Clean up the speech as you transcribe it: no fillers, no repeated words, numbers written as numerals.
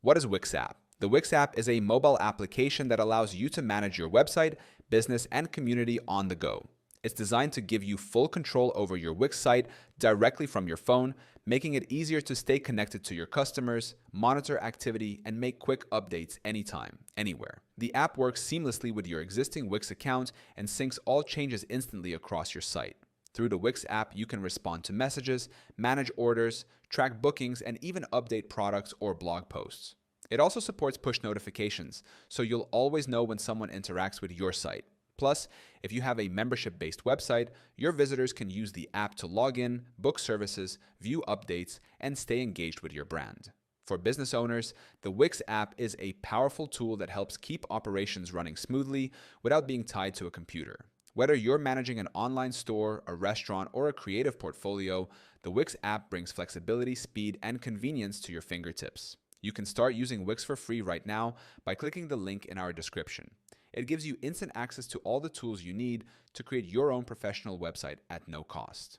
What is Wix App? The Wix App is a mobile application that allows you to manage your website, business, and community on the go. It's designed to give you full control over your Wix site directly from your phone, making it easier to stay connected to your customers, monitor activity, and make quick updates anytime, anywhere. The app works seamlessly with your existing Wix account and syncs all changes instantly across your site. Through the Wix app, you can respond to messages, manage orders, track bookings, and even update products or blog posts. It also supports push notifications, so you'll always know when someone interacts with your site. Plus, if you have a membership-based website, your visitors can use the app to log in, book services, view updates, and stay engaged with your brand. For business owners, the Wix app is a powerful tool that helps keep operations running smoothly without being tied to a computer. Whether you're managing an online store, a restaurant, or a creative portfolio, the Wix app brings flexibility, speed, and convenience to your fingertips. You can start using Wix for free right now by clicking the link in our description. It gives you instant access to all the tools you need to create your own professional website at no cost.